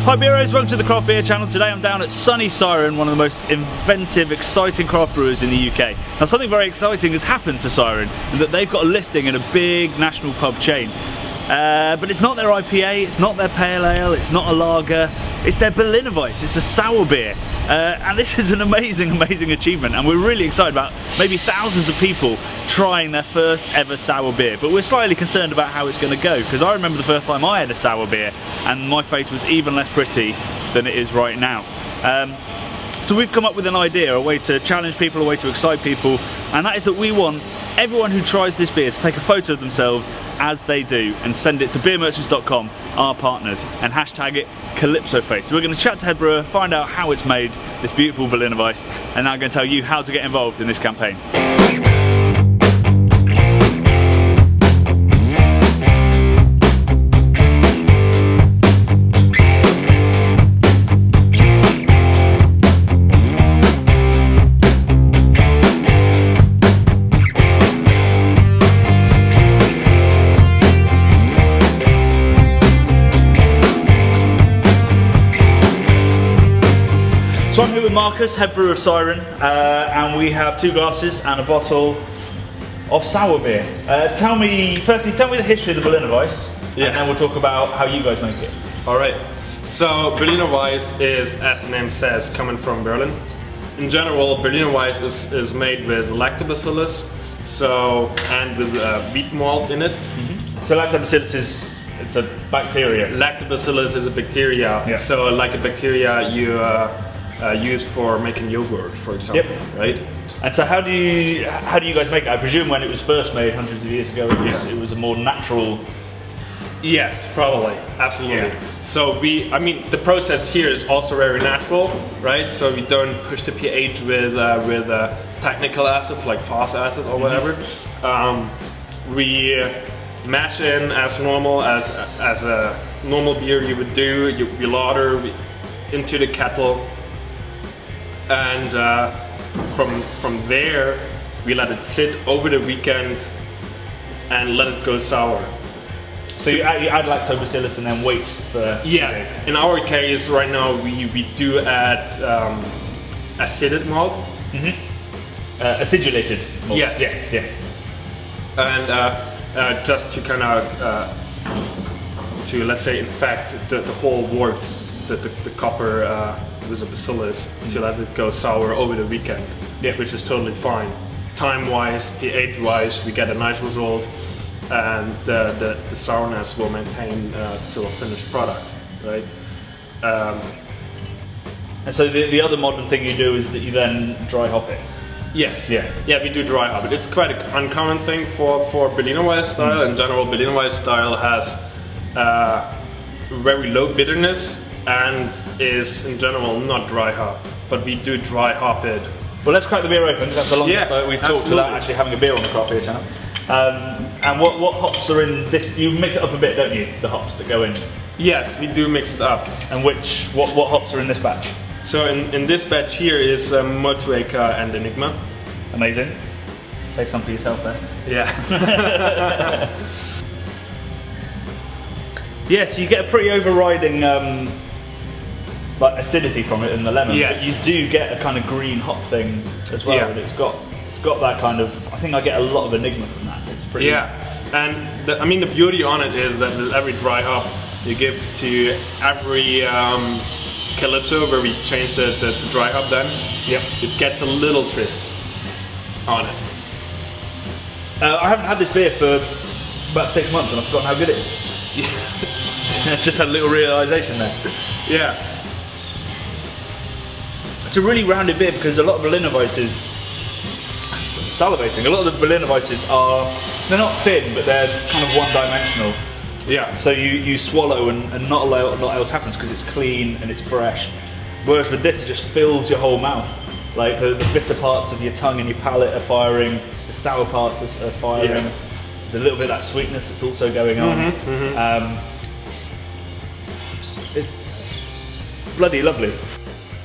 Hi Beeros, welcome to the Craft Beer channel. Today I'm down at sunny Siren, one of the most inventive, exciting craft brewers in the UK. Now something very exciting has happened to Siren, in that they've got a listing in a big national pub chain. But it's not their IPA, it's not their pale ale, it's not a lager, it's their Berliner Weisse, it's a sour beer. And this is an amazing, amazing achievement, and we're really excited about maybe thousands of people trying their first ever sour beer. But we're slightly concerned about how it's going to go, because I remember the first time I had a sour beer and my face was even less pretty than it is right now. So we've come up with an idea, a way to challenge people, a way to excite people, and that is that we want everyone who tries this beer to take a photo of themselves as they do and send it to beermerchants.com, our partners, and hashtag it CalypsoFace. So we're going to chat to head brewer, find out how it's made, this beautiful Berliner Weisse, and now I'm going to tell you how to get involved in this campaign. So I'm here with Marcus, head brewer of Siren, and we have 2 glasses and a bottle of sour beer. Firstly, tell me the history of the Berliner Weisse, and then we'll talk about how you guys make it. Alright, so Berliner Weisse is, as the name says, coming from Berlin. In general, Berliner Weisse is made with lactobacillus, and with wheat malt in it. So lactobacillus is, it's a bacteria. Lactobacillus is a bacteria, yeah. So like a bacteria you use for making yogurt, for example, right? And so how do you guys make it? I presume when it was first made hundreds of years ago, it was a more natural. Yes, probably, absolutely. Yeah. So the process here is also very natural, right? So we don't push the pH with technical acids like phos acid or whatever. We mash in as normal as a normal beer you would do. You lauter into the kettle. And from there, we let it sit over the weekend and let it go sour. So you add lactobacillus and then wait for 2 days? In our case, right now, we do add acidic malt. Acidulated malt? Yes. Yeah. And just to kind of, let's say, infect the whole wort, the copper with a bacillus, to let it go sour over the weekend, which is totally fine. Time-wise, pH-wise, we get a nice result, and the sourness will maintain to a finished product, right? And so the other modern thing you do is that you then dry hop it? Yes. Yeah, we do dry hop it. It's quite an uncommon thing for Berliner Weisse style. In general, Berliner Weisse style has very low bitterness and is in general not dry hopped, but we do dry hop it. Well, let's crack the beer open, because that's the longest we've talked without actually having a beer on the Craft Beer channel. And what hops are in this? You mix it up a bit, don't you? The hops that go in. Yes, we do mix it up. And what hops are in this batch? So in this batch here is Motueka and Enigma. Amazing. Save some for yourself there. Yeah. Yeah, so you get a pretty overriding acidity from it in the lemon, but you do get a kind of green hop thing as well, and it's got that kind of. I think I get a lot of Enigma from that. It's pretty. Yeah, and the beauty on it is that with every dry hop you give to every Calypso where we change the dry hop, then it gets a little twist on it. I haven't had this beer for about 6 months and I've forgotten how good it is. I just had a little realisation there. Yeah. It's a really rounded beer, because a lot of Berliner Weisses, salivating, a lot of the Berliner Weisses they're not thin, but they're kind of one-dimensional. Yeah. So you swallow and not a lot else happens, because it's clean and it's fresh. Whereas with this, it just fills your whole mouth. Like the bitter parts of your tongue and your palate are firing, the sour parts are firing. Yeah. There's a little bit of that sweetness that's also going on. It's bloody lovely.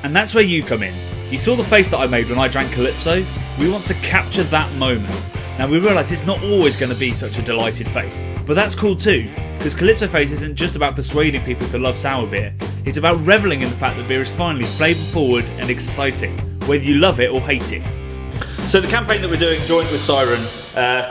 And that's where you come in. You saw the face that I made when I drank Calypso. We want to capture that moment. Now we realise it's not always going to be such a delighted face, but that's cool too, because Calypso Face isn't just about persuading people to love sour beer. It's about revelling in the fact that beer is finally flavour forward and exciting, whether you love it or hate it. So the campaign that we're doing joint with Siren,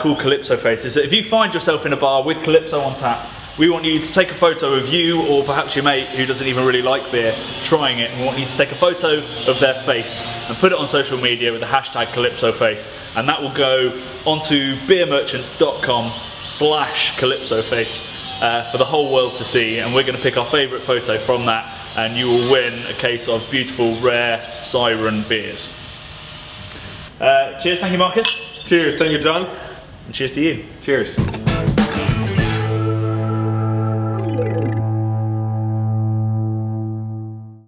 called Calypso Face, is that if you find yourself in a bar with Calypso on tap, we want you to take a photo of you or perhaps your mate who doesn't even really like beer trying it, and we want you to take a photo of their face and put it on social media with the hashtag CalypsoFace, and that will go onto beermerchants.com/CalypsoFace for the whole world to see, and we're going to pick our favourite photo from that, and you will win a case of beautiful rare Siren beers. Cheers, thank you Marcus. Cheers, thank you John. And cheers to you. Cheers.